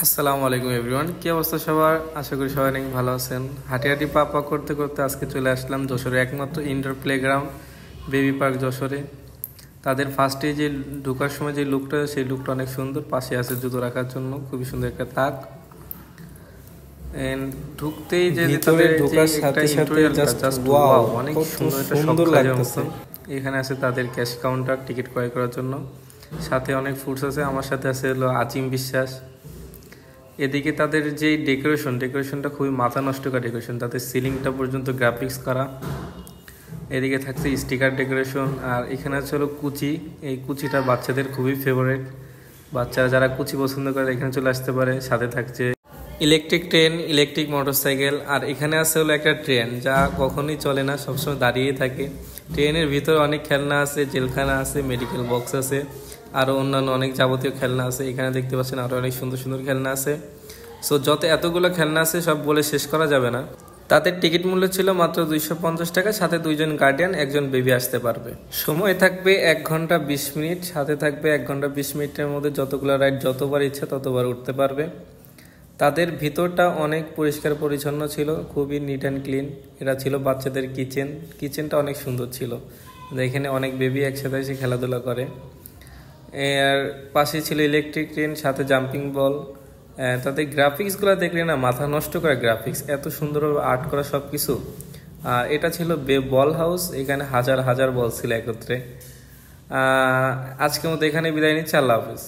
আসসালামু আলাইকুম এভরিওয়ান, কি অবস্থা সবার? আশা করি সবাই অনেক ভালো আছেন। হাঁটি হাঁটি পা পা করতে করতে আজকে চলে আসলাম যশোরে একমাত্র ইনডোর প্লেগ্রাউন্ড বেবি পার্ক যশোরে। তাদের ফার্স্টে যে ঢোকার সময় যে লুকটা, সেই লুকটা অনেক সুন্দর। পাশে আছে জুতো রাখার জন্য খুবই সুন্দর একটা তাক। এন্ড ঢুকতেই যে তাদের ঢোকার সাথে সাথে জাস্ট ওয়াও, অনেক সুন্দর একটা শখ লাগতেছে। এখানে আছে তাদের ক্যাশ কাউন্টার টিকিট ক্রয় করার জন্য, সাথে অনেক ফুডস আছে। আমার সাথে আছে হলো আজিম বিশ্বাস। এদিকে তাদের যে ডেকোরেশনটা খুবই মাথা নষ্ট করা ডেকোরেশন, তাদের সিলিংটা পর্যন্ত গ্রাফিক্স করা। এদিকে থাকছে স্টিকার ডেকোরেশন, আর এখানে আছে হলো কুচি। এই কুচিটা বাচ্চাদের খুবই ফেভারিট। বাচ্চারা যারা কুচি পছন্দ করে এখানে চলে আসতে পারে। সাথে থাকছে ইলেকট্রিক ট্রেন, ইলেকট্রিক মোটরসাইকেল। আর এখানে আছে হলো একটা ট্রেন যা কখনোই চলে না, সবসময় দাঁড়িয়ে থাকে। ট্রেনের ভিতরে অনেক খেলনা আছে, জেলখানা আছে, মেডিকেল বক্স আছে, আরও অন্যান্য অনেক যাবতীয় খেলনা আছে। এখানে দেখতে পাচ্ছেন আরও অনেক সুন্দর সুন্দর খেলনা আছে। সো এতগুলো খেলনা আছে সব বলে শেষ করা যাবে না। তাদের টিকিট মূল্য ছিল মাত্র 250 টাকা। সাথে 2জন গার্ডিয়ান, 1জন বেবি আসতে পারবে। সময় থাকবে 1 ঘন্টা 20 মিনিট। সাথে থাকবে 1 ঘন্টা 20 মিনিটের মধ্যে যতগুলো রাইড যতবার ইচ্ছা ততবার উঠতে পারবে। তাদের ভিতরটা অনেক পরিষ্কার পরিচ্ছন্ন ছিল, খুবই নিট অ্যান্ড ক্লিন। এটা ছিল বাচ্চাদের কিচেনটা অনেক সুন্দর ছিল। এখানে অনেক বেবি একসাথে এসে খেলাধুলা করে। এর পাশে ছিল ইলেকট্রিক ট্রেন, সাথে জাম্পিং বল। তাদের গ্রাফিক্সগুলো দেখলে না মাথা নষ্ট করা গ্রাফিক্স, এত সুন্দরভাবে আর্ট করা সব কিছু। আর এটা ছিল বল হাউস, এখানে হাজার হাজার বল ছিল একত্রে। আজকের মতো এখানে বিদায় নিচ্ছি। আল্লাহ হাফিজ।